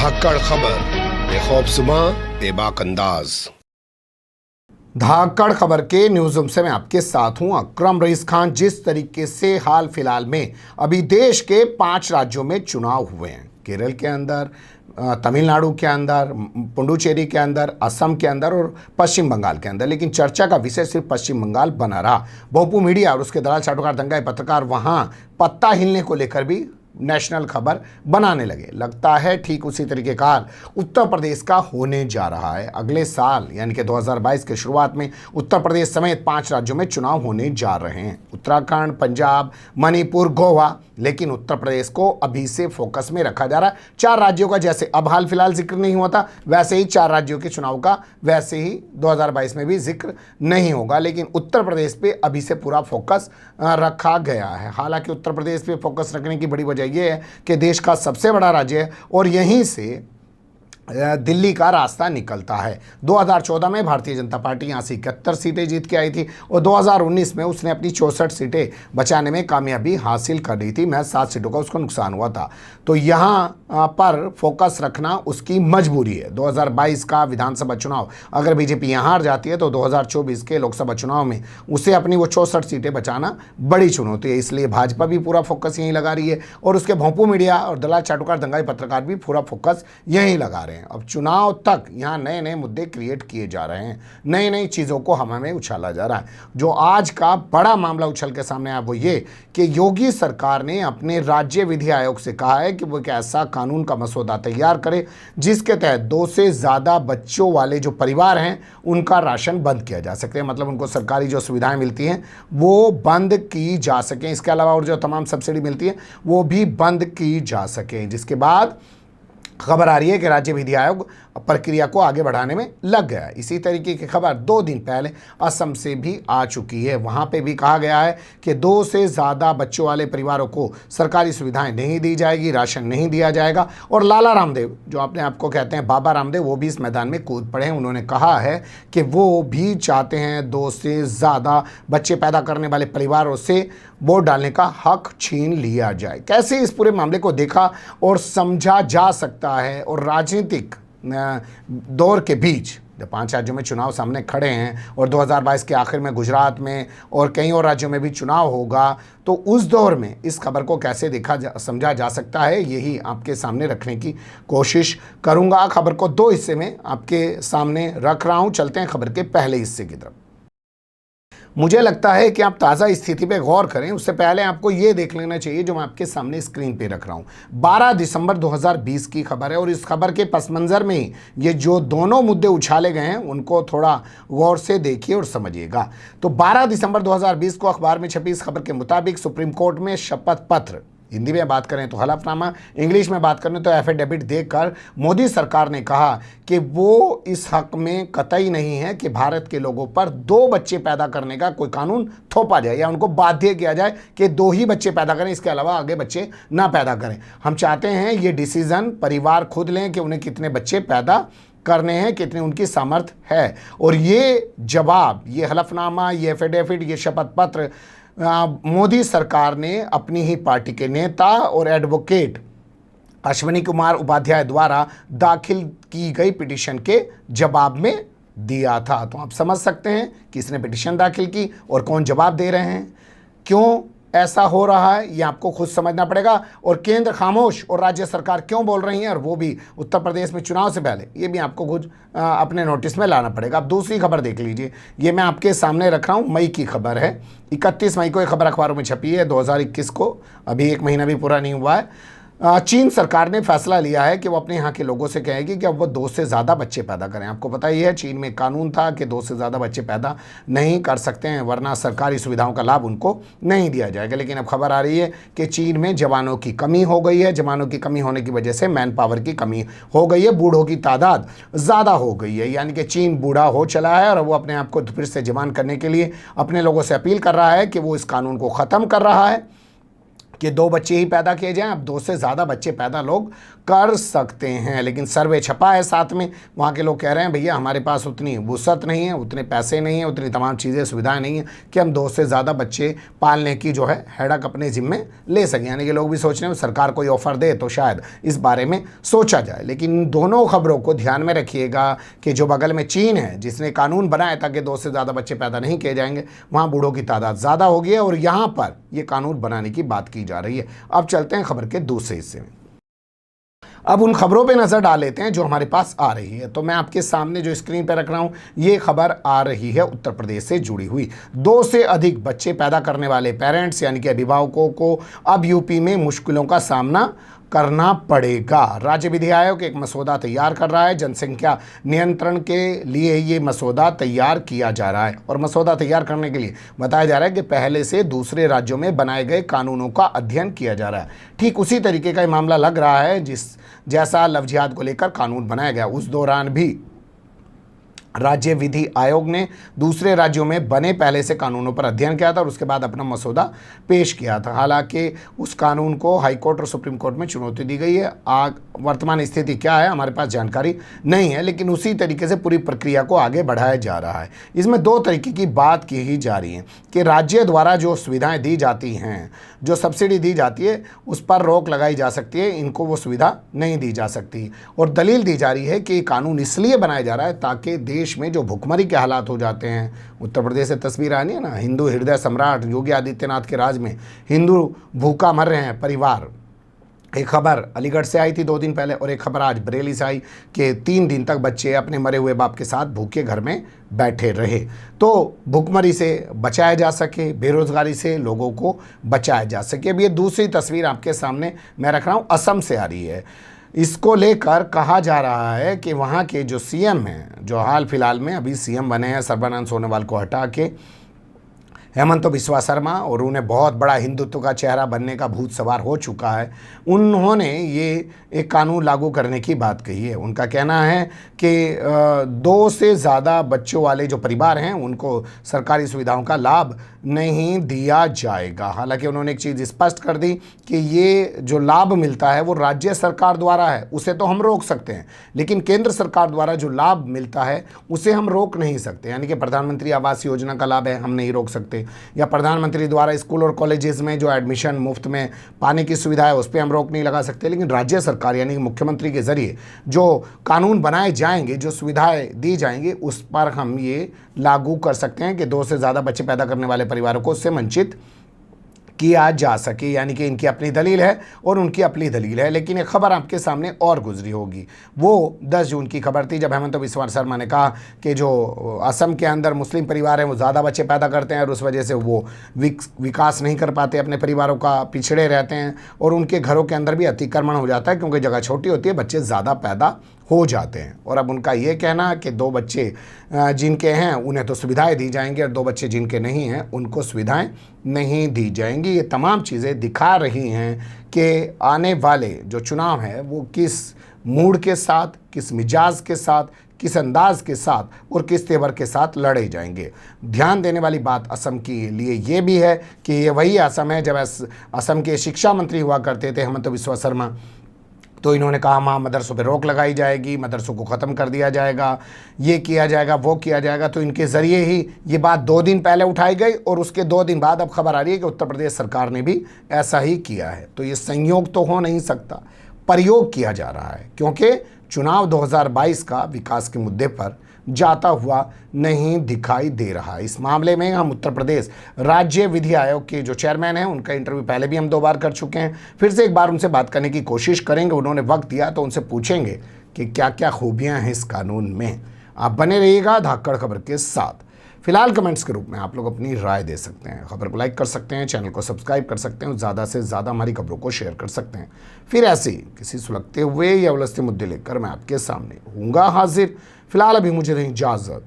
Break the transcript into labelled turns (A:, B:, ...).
A: धाकड़ खबर बेखौफजुमा बेबाक अंदाज।
B: धाकड़ खबर के न्यूज़ रूम से मैं आपके साथ हूं अकरम रईस खान। जिस तरीके से हाल फिलहाल में अभी देश के 5 राज्यों में चुनाव हुए हैं, केरल के अंदर, तमिलनाडु के अंदर, पुडुचेरी के अंदर, असम के अंदर और पश्चिम बंगाल के अंदर, लेकिन चर्चा का विषय सिर्फ पश्चिम बंगाल बना रहा। भोंपू मीडिया और उसके दलाल चाटुकार दंगाई पत्रकार वहां पत्ता हिलने को लेकर भी नेशनल खबर बनाने लगे। लगता है ठीक उसी तरीके का हाल उत्तर प्रदेश का होने जा रहा है। अगले साल यानी कि 2022 के शुरुआत में उत्तर प्रदेश समेत 5 राज्यों में चुनाव होने जा रहे हैं, उत्तराखंड, पंजाब, मणिपुर, गोवा। लेकिन उत्तर प्रदेश को अभी से फोकस में रखा जा रहा है। 4 राज्यों का जैसे अब हाल फिलहाल जिक्र नहीं हुआ था, वैसे ही 4 राज्यों के चुनाव का वैसे ही 2022 में भी जिक्र नहीं होगा, लेकिन उत्तर प्रदेश पे अभी से पूरा फोकस रखा गया है। हालांकि उत्तर प्रदेश पे फोकस रखने की बड़ी वजह यह है कि देश का सबसे बड़ा राज्य है और यहीं से दिल्ली का रास्ता निकलता है। 2014 में भारतीय जनता पार्टी यहाँ से 71 सीटें जीत के आई थी और 2019 में उसने अपनी 64 सीटें बचाने में कामयाबी हासिल कर ली थी। महज 7 सीटों का उसको नुकसान हुआ था। तो यहाँ पर फोकस रखना उसकी मजबूरी है। 2022 का विधानसभा चुनाव अगर बीजेपी यहाँ हार जाती है तो 2024 के लोकसभा चुनाव में उसे अपनी वो 64 सीटें बचाना बड़ी चुनौती है। इसलिए भाजपा भी पूरा फोकस यहीं लगा रही है और उसके भोंपू मीडिया और दलाल चाटुकार दंगाई पत्रकार भी पूरा फोकस यहीं लगा रहे हैं। अब चुनाव तक यहाँ नए नए मुद्दे क्रिएट किए जा रहे हैं, नई नई चीज़ों को हवा में उछाला जा रहा है। जो आज का बड़ा मामला उछल के सामने आया वो ये कि योगी सरकार ने अपने राज्य विधि आयोग से कहा है कि वो एक ऐसा कानून का मसौदा तैयार करे जिसके तहत 2 से ज़्यादा बच्चों वाले जो परिवार हैं उनका राशन बंद किया जा सके, मतलब उनको सरकारी जो सुविधाएं मिलती हैं वो बंद की जा सकें। इसके अलावा और जो तमाम सब्सिडी मिलती है वो भी बंद की जा सके। जिसके बाद खबर आ रही है कि राज्य विधि आयोग प्रक्रिया को आगे बढ़ाने में लग गया है। इसी तरीके की खबर 2 दिन पहले असम से भी आ चुकी है। वहाँ पे भी कहा गया है कि 2 से ज़्यादा बच्चों वाले परिवारों को सरकारी सुविधाएं नहीं दी जाएगी, राशन नहीं दिया जाएगा। और लाला रामदेव, जो अपने आप को कहते हैं बाबा रामदेव, वो भी इस मैदान में कूद पड़े हैं। उन्होंने कहा है कि वो भी चाहते हैं 2 से ज़्यादा बच्चे पैदा करने वाले परिवारों से वोट डालने का हक छीन लिया जाए। कैसे इस पूरे मामले को देखा और समझा जा सकता है, और राजनीतिक दौर के बीच जब 5 राज्यों में चुनाव सामने खड़े हैं और 2022 के आखिर में गुजरात में और कई और राज्यों में भी चुनाव होगा, तो उस दौर में इस खबर को कैसे समझा जा सकता है, यही आपके सामने रखने की कोशिश करूंगा। खबर को 2 हिस्से में आपके सामने रख रहा हूं। चलते हैं खबर के पहले हिस्से की तरफ। मुझे लगता है कि आप ताज़ा स्थिति पे गौर करें, उससे पहले आपको ये देख लेना चाहिए जो मैं आपके सामने स्क्रीन पे रख रहा हूँ। 12 दिसंबर 2020 की खबर है और इस खबर के पस मंज़र में ही ये जो दोनों मुद्दे उछाले गए हैं उनको थोड़ा गौर से देखिए और समझिएगा। तो 12 दिसंबर 2020 को अखबार में छपी इस खबर के मुताबिक सुप्रीम कोर्ट में शपथ पत्र, हिंदी में बात करें तो हलफनामा, इंग्लिश में बात करें तो एफिडेविट देकर मोदी सरकार ने कहा कि वो इस हक में कतई नहीं है कि भारत के लोगों पर 2 बच्चे पैदा करने का कोई कानून थोपा जाए या उनको बाध्य किया जाए कि 2 ही बच्चे पैदा करें, इसके अलावा आगे बच्चे ना पैदा करें। हम चाहते हैं ये डिसीज़न परिवार खुद लें कि उन्हें कितने बच्चे पैदा करने हैं, कितने उनकी सामर्थ्य है। और ये जवाब, ये हलफनामा, ये एफिडेविट, ये शपथ पत्र मोदी सरकार ने अपनी ही पार्टी के नेता और एडवोकेट अश्विनी कुमार उपाध्याय द्वारा दाखिल की गई पिटीशन के जवाब में दिया था। तो आप समझ सकते हैं किसने पिटीशन दाखिल की और कौन जवाब दे रहे हैं। क्यों ऐसा हो रहा है ये आपको खुद समझना पड़ेगा, और केंद्र खामोश और राज्य सरकार क्यों बोल रही है, और वो भी उत्तर प्रदेश में चुनाव से पहले, ये भी आपको खुद अपने नोटिस में लाना पड़ेगा। अब दूसरी खबर देख लीजिए, ये मैं आपके सामने रख रहा हूँ, मई की खबर है। 31 मई को ये खबर अखबारों में छपी है 2021 को, अभी 1 महीना भी पूरा नहीं हुआ है। चीन सरकार ने फैसला लिया है कि वो अपने यहाँ के लोगों से कहेगी कि अब वो 2 से ज़्यादा बच्चे पैदा करें। आपको पता ही है चीन में कानून था कि 2 से ज़्यादा बच्चे पैदा नहीं कर सकते हैं, वरना सरकारी सुविधाओं का लाभ उनको नहीं दिया जाएगा। लेकिन अब खबर आ रही है कि चीन में जवानों की कमी हो गई है। जवानों की कमी होने की वजह से मैन पावर की कमी हो गई है, बूढ़ों की तादाद ज़्यादा हो गई है, यानी कि चीन बूढ़ा हो चला है और वो अपने आप को फिर से जवान करने के लिए अपने लोगों से अपील कर रहा है कि वो इस कानून को ख़त्म कर रहा है कि 2 बच्चे ही पैदा किए जाएं। अब 2 से ज़्यादा बच्चे पैदा लोग कर सकते हैं। लेकिन सर्वे छपा है साथ में, वहाँ के लोग कह रहे हैं भैया हमारे पास उतनी वुसअत नहीं है, उतने पैसे नहीं है, उतनी तमाम चीज़ें सुविधाएं नहीं है कि हम 2 से ज़्यादा बच्चे पालने की जो है हेडक अपने जिम्मे ले सकें। यानी कि लोग भी सोच रहे हैं सरकार कोई ऑफर दे तो शायद इस बारे में सोचा जाए। लेकिन इन दोनों खबरों को ध्यान में रखिएगा कि जो बगल में चीन है जिसने कानून बनाया ताकि 2 से ज़्यादा बच्चे पैदा नहीं किए जाएंगे, वहाँ बूढ़ों की तादाद ज़्यादा होगी और यहाँ पर ये कानून बनाने की बात की जा रही है। अब चलते हैं खबर के दूसरे हिस्से में। अब उन खबरों पे नज़र डाल लेते हैं जो हमारे पास आ रही है। तो मैं आपके सामने जो स्क्रीन पे रख रहा हूँ ये खबर आ रही है उत्तर प्रदेश से जुड़ी हुई। 2 से अधिक बच्चे पैदा करने वाले पेरेंट्स यानी कि अभिभावकों को अब यूपी में मुश्किलों का सामना करना पड़ेगा। राज्य विधि आयोग एक मसौदा तैयार कर रहा है। जनसंख्या नियंत्रण के लिए ये मसौदा तैयार किया जा रहा है और मसौदा तैयार करने के लिए बताया जा रहा है कि पहले से दूसरे राज्यों में बनाए गए कानूनों का अध्ययन किया जा रहा है। ठीक उसी तरीके का मामला लग रहा है जैसा लव जिहाद को लेकर कानून बनाया गया। उस दौरान भी राज्य विधि आयोग ने दूसरे राज्यों में बने पहले से कानूनों पर अध्ययन किया था और उसके बाद अपना मसौदा पेश किया था। हालांकि उस कानून को हाई कोर्ट और सुप्रीम कोर्ट में चुनौती दी गई है। वर्तमान स्थिति क्या है हमारे पास जानकारी नहीं है, लेकिन उसी तरीके से पूरी प्रक्रिया को आगे बढ़ाया जा रहा है। इसमें 2 तरीके की बात की ही जा रही है कि राज्य द्वारा जो सुविधाएँ दी जाती हैं, जो सब्सिडी दी जाती है उस पर रोक लगाई जा सकती है, इनको वो सुविधा नहीं दी जा सकती। और दलील दी जा रही है कि कानून इसलिए बनाया जा रहा है ताकि देश में जो भुखमरी के हालात हो जाते हैं, उत्तर प्रदेश से तस्वीर आनी है ना, हिंदू हृदय सम्राट योगी आदित्यनाथ के राज में हिंदू भूखा मर रहे हैं परिवार। एक खबर अलीगढ़ से आई थी 2 दिन पहले और एक खबर आज बरेली से आई कि 3 दिन तक बच्चे अपने मरे हुए बाप के साथ भूखे घर में बैठे रहे। तो भूखमरी से बचाया जा सके, बेरोजगारी से लोगों को बचाया जा सके। अब ये दूसरी तस्वीर आपके सामने मैं रख रहा हूँ, असम से आ रही है। इसको लेकर कहा जा रहा है कि वहाँ के जो सीएम हैं, जो हाल फिलहाल में अभी सीएम बने हैं सर्बानंद सोनोवाल को हटा के हेमंत बिस्वा शर्मा, और उन्हें बहुत बड़ा हिंदुत्व का चेहरा बनने का भूत सवार हो चुका है, उन्होंने ये एक कानून लागू करने की बात कही है। उनका कहना है कि 2 से ज़्यादा बच्चों वाले जो परिवार हैं उनको सरकारी सुविधाओं का लाभ नहीं दिया जाएगा। हालांकि उन्होंने एक चीज़ स्पष्ट कर दी कि ये जो लाभ मिलता है वो राज्य सरकार द्वारा है, उसे तो हम रोक सकते हैं, लेकिन केंद्र सरकार द्वारा जो लाभ मिलता है उसे हम रोक नहीं सकते। यानी कि प्रधानमंत्री आवास योजना का लाभ है, हम नहीं रोक सकते, या प्रधानमंत्री द्वारा स्कूल और कॉलेजेस में जो एडमिशन मुफ्त में पाने की सुविधा है उस पर हम रोक नहीं लगा सकते। लेकिन राज्य सरकार यानी कि मुख्यमंत्री के जरिए जो कानून बनाए जाएंगे, जो सुविधाएं दी जाएंगी, उस पर हम ये लागू कर सकते हैं कि 2 से ज़्यादा बच्चे पैदा करने वाले परिवारों को उससे वंचित किया जा सके। यानी कि इनकी अपनी दलील है और उनकी अपनी दलील है। लेकिन एक खबर आपके सामने और गुजरी होगी, वो 10 जून की खबर थी जब हेमंत बिस्वा शर्मा ने कहा कि जो असम के अंदर मुस्लिम परिवार हैं वो ज़्यादा बच्चे पैदा करते हैं और उस वजह से वो विकास नहीं कर पाते, अपने परिवारों का पिछड़े रहते हैं और उनके घरों के अंदर भी अतिक्रमण हो जाता है क्योंकि जगह छोटी होती है, बच्चे ज़्यादा पैदा हो जाते हैं। और अब उनका ये कहना कि 2 बच्चे जिनके हैं उन्हें तो सुविधाएं दी जाएंगी और 2 बच्चे जिनके नहीं हैं उनको सुविधाएं नहीं दी जाएंगी। ये तमाम चीज़ें दिखा रही हैं कि आने वाले जो चुनाव है वो किस मूड के साथ, किस मिजाज के साथ, किस अंदाज के साथ और किस तेवर के साथ लड़े जाएंगे। ध्यान देने वाली बात असम के लिए ये भी है कि ये वही असम है जब असम के शिक्षा मंत्री हुआ करते थे हेमंत बिस्वा शर्मा। तो इन्होंने कहा वहाँ मदरसों पे रोक लगाई जाएगी, मदरसों को ख़त्म कर दिया जाएगा, ये किया जाएगा, वो किया जाएगा। तो इनके ज़रिए ही ये बात 2 दिन पहले उठाई गई और उसके 2 दिन बाद अब खबर आ रही है कि उत्तर प्रदेश सरकार ने भी ऐसा ही किया है। तो ये संयोग तो हो नहीं सकता, प्रयोग किया जा रहा है क्योंकि चुनाव 2022 का विकास के मुद्दे पर जाता हुआ नहीं दिखाई दे रहा। इस मामले में हम उत्तर प्रदेश राज्य विधि आयोग के जो चेयरमैन हैं उनका इंटरव्यू पहले भी हम 2 बार कर चुके हैं, फिर से एक बार उनसे बात करने की कोशिश करेंगे। उन्होंने वक्त दिया तो उनसे पूछेंगे कि क्या क्या खूबियां हैं इस कानून में। आप बने रहिएगा धाकड़ खबर के साथ। फिलहाल कमेंट्स के रूप में आप लोग अपनी राय दे सकते हैं, खबर को लाइक कर सकते हैं, चैनल को सब्सक्राइब कर सकते हैं और ज़्यादा से ज़्यादा हमारी खबरों को शेयर कर सकते हैं। फिर ऐसे ही किसी सुलगते हुए या उलझते मुद्दे लेकर मैं आपके सामने होऊंगा हाजिर। फिलहाल अभी मुझे दें इजाज़त।